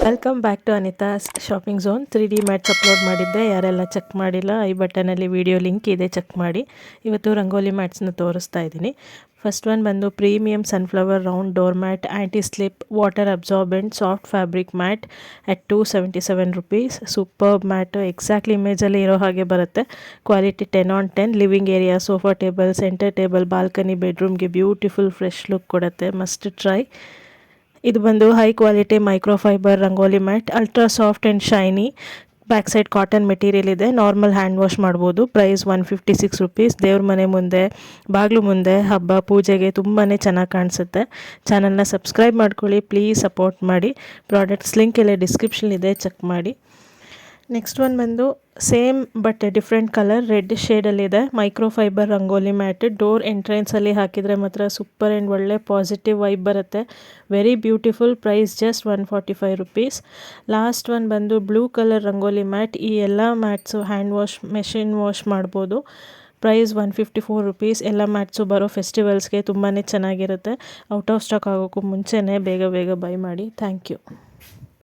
Welcome back to Anita's shopping zone. 3D mats upload ಮಾಡಿದ್ದೆ. ಯಾರೆಲ್ಲ check ಮಾಡಿಲ್ಲ, ಐ ಬಟನಲ್ಲಿ ವಿಡಿಯೋ ಲಿಂಕ್ ಇದೆ, ಚೆಕ್ ಮಾಡಿ. ಇವತ್ತು ರಂಗೋಲಿ ಮ್ಯಾಟ್ಸ್ನ ತೋರಿಸ್ತಾ ಇದ್ದೀನಿ. ಫಸ್ಟ್ ಒನ್ ಬಂದು premium sunflower round door mat, anti slip, water absorbent, soft fabric mat at 277 rupees. Super mat, exactly ಇಮೇಜಲ್ಲಿ ಇರೋ ಹಾಗೆ ಬರುತ್ತೆ. Quality 10/10. Living area, sofa table, centre table, balcony, ಬೆಡ್ರೂಮ್ಗೆ ಬ್ಯೂಟಿಫುಲ್ ಫ್ರೆಶ್ ಲುಕ್ ಕೊಡುತ್ತೆ. Must try. ಇದು ಬಂದು high quality microfibre rangoli mat, ultra soft and shiny. Back side cotton material ಇದೆ. Normal hand wash ಮಾಡ್ಬೋದು. Price 156 rupees. ದೇವ್ರ ಮನೆ ಮುಂದೆ, ಬಾಗಿಲು ಮುಂದೆ, ಹಬ್ಬ ಪೂಜೆಗೆ ತುಂಬಾ ಚೆನ್ನಾಗಿ ಕಾಣಿಸುತ್ತೆ. ಚಾನಲ್ನ ಸಬ್ಸ್ಕ್ರೈಬ್ ಮಾಡ್ಕೊಳ್ಳಿ, ಪ್ಲೀಸ್ ಸಪೋರ್ಟ್ ಮಾಡಿ. ಪ್ರಾಡಕ್ಟ್ಸ್ ಲಿಂಕ್ ಎಲ್ಲ ಡಿಸ್ಕ್ರಿಪ್ಷನ್ ಇದೆ, ಚೆಕ್ ಮಾಡಿ. ನೆಕ್ಸ್ಟ್ ಒನ್ ಬಂದು same but different colour, red ಶೇಡಲ್ಲಿದೆ. Microfibre rangoli mat. ಡೋರ್ ಎಂಟ್ರೆನ್ಸಲ್ಲಿ ಹಾಕಿದರೆ ಮಾತ್ರ ಸೂಪರ್ ಆ್ಯಂಡ್ ಒಳ್ಳೆ ಪಾಸಿಟಿವ್ ವೈಬ್ ಬರುತ್ತೆ. Very beautiful. Price just 145 rupees. Last one ಬಂದು ಬ್ಲೂ ಕಲರ್ ರಂಗೋಲಿ ಮ್ಯಾಟ್. ಈ ಎಲ್ಲ mats hand wash, machine wash ಮಾಡ್ಬೋದು. Price 154 rupees. ಎಲ್ಲ ಮ್ಯಾಟ್ಸು ಬರೋ ಫೆಸ್ಟಿವಲ್ಸ್ಗೆ ತುಂಬಾ ಚೆನ್ನಾಗಿರುತ್ತೆ. ಔಟ್ ಆಫ್ ಸ್ಟಾಕ್ ಆಗೋಕ್ಕೂ ಮುಂಚೆನೇ ಬೇಗ ಬೈ ಮಾಡಿ. Thank you.